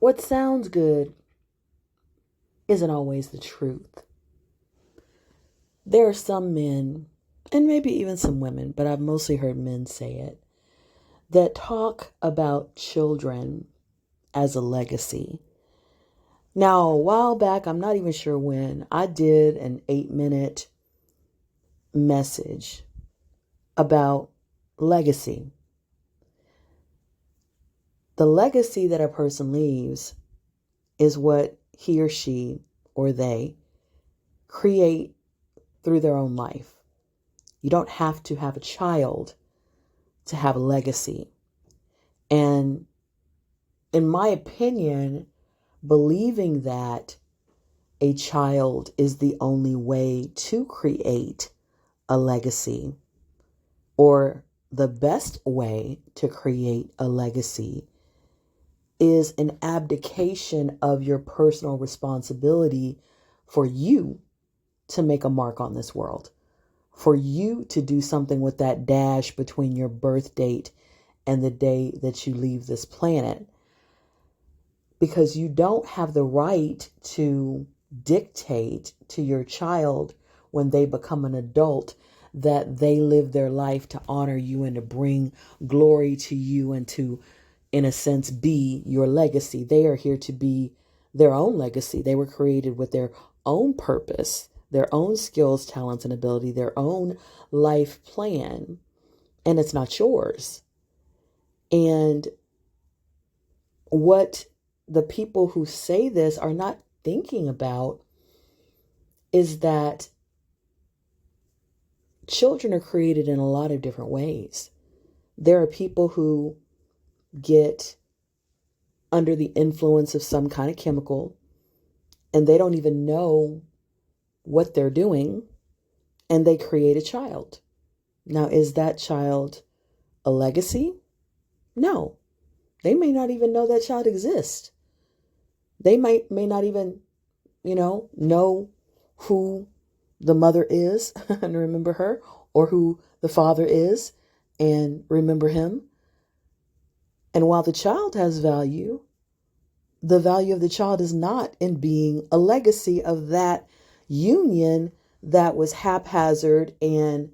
what sounds good isn't always the truth. There are some men, and maybe even some women, but I've mostly heard men say it, that talk about children as a legacy. Now, a while back, I'm not even sure when, I did an 8-minute message about legacy. The legacy that a person leaves is what he or she or they create through their own life. You don't have to have a child to have a legacy. And in my opinion, believing that a child is the only way to create a legacy, or the best way to create a legacy, is an abdication of your personal responsibility for you to make a mark on this world, for you to do something with that dash between your birth date and the day that you leave this planet. Because you don't have the right to dictate to your child when they become an adult that they live their life to honor you and to bring glory to you and to, in a sense, be your legacy. They are here to be their own legacy. They were created with their own purpose, their own skills, talents, and ability, their own life plan, and it's not yours. And what the people who say this are not thinking about is that children are created in a lot of different ways. There are people who get under the influence of some kind of chemical and they don't even know what they're doing, and they create a child. Now, is that child a legacy? No. They may not even know that child exists. They may not even, know who the mother is and remember her, or who the father is and remember him. And while the child has value, the value of the child is not in being a legacy of that union that was haphazard and,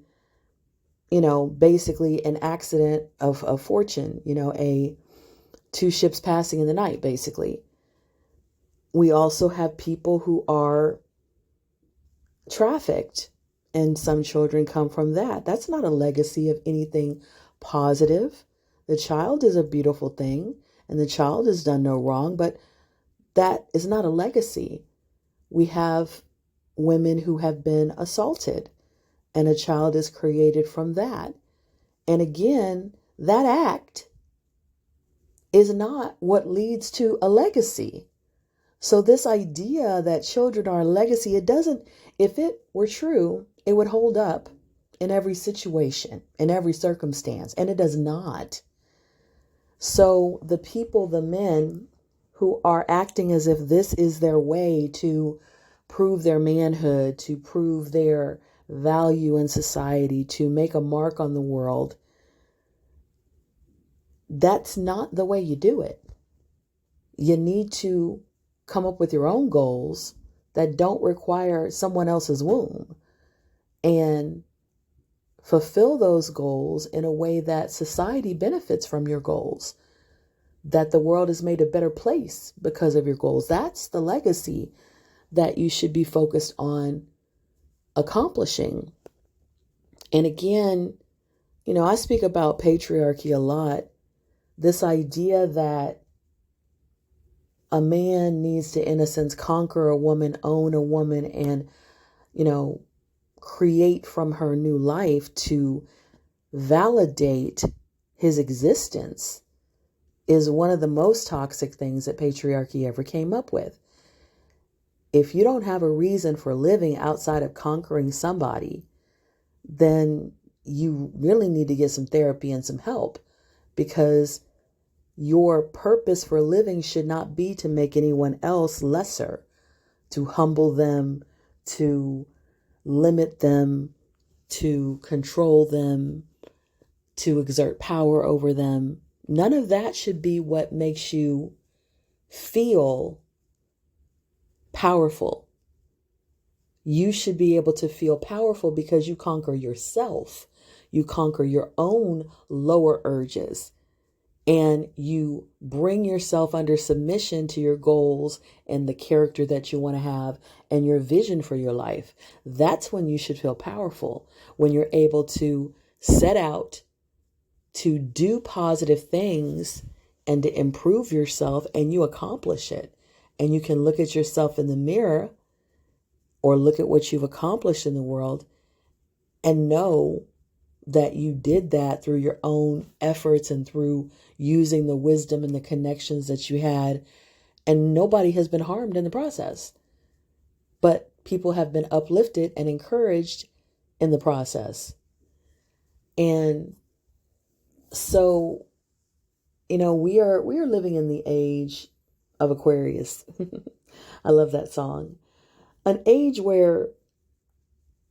basically an accident of fortune, two ships passing in the night, basically. We also have people who are trafficked, and some children come from that. That's not a legacy of anything positive. The child is a beautiful thing, and the child has done no wrong, but that is not a legacy. We have women who have been assaulted, and a child is created from that. And again, that act is not what leads to a legacy. So this idea that children are a legacy, if it were true, it would hold up in every situation, in every circumstance, and it does not. So the people, the men who are acting as if this is their way to prove their manhood, to prove their value in society, to make a mark on the world, that's not the way you do it. You need to come up with your own goals that don't require someone else's womb, and fulfill those goals in a way that society benefits from your goals, that the world is made a better place because of your goals. That's the legacy that you should be focused on accomplishing. And again, I speak about patriarchy a lot. This idea that a man needs to, in a sense, conquer a woman, own a woman, and, create from her new life to validate his existence is one of the most toxic things that patriarchy ever came up with. If you don't have a reason for living outside of conquering somebody, then you really need to get some therapy and some help, because your purpose for living should not be to make anyone else lesser, to humble them, to limit them, to control them, to exert power over them. None of that should be what makes you feel powerful. You should be able to feel powerful because you conquer yourself. You conquer your own lower urges, and you bring yourself under submission to your goals and the character that you want to have and your vision for your life. That's when you should feel powerful, when you're able to set out to do positive things and to improve yourself, and you accomplish it. And you can look at yourself in the mirror or look at what you've accomplished in the world and know that you did that through your own efforts and through using the wisdom and the connections that you had. And nobody has been harmed in the process, but people have been uplifted and encouraged in the process. And so, we are living in the age of Aquarius. I love that song. An age where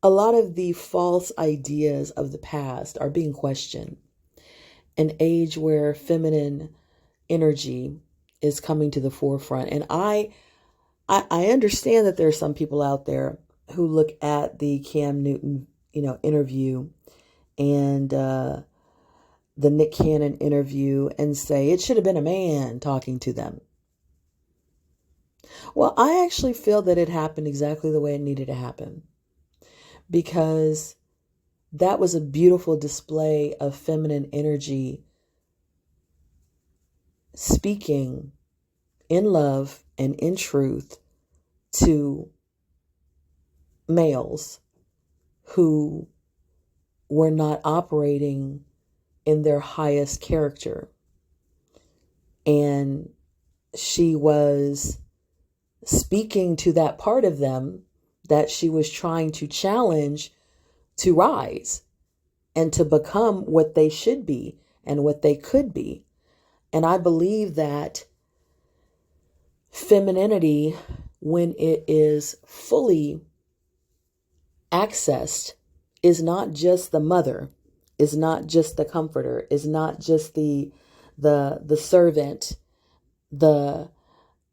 a lot of the false ideas of the past are being questioned. An age where feminine energy is coming to the forefront. And I understand that there are some people out there who look at the Cam Newton, interview and the Nick Cannon interview and say it should have been a man talking to them. Well, I actually feel that it happened exactly the way it needed to happen, because that was a beautiful display of feminine energy speaking in love and in truth to males who were not operating in their highest character. And she was speaking to that part of them that she was trying to challenge to rise and to become what they should be and what they could be. And I believe that femininity, when it is fully accessed, is not just the mother, is not just the comforter, is not just the servant, the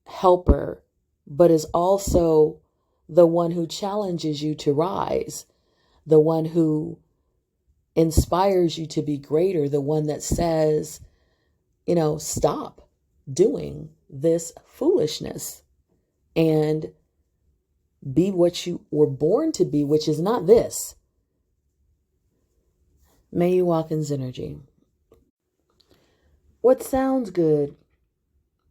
helper, but is also the one who challenges you to rise, the one who inspires you to be greater, the one that says, stop doing this foolishness and be what you were born to be, which is not this. May you walk in Zennurgy. What sounds good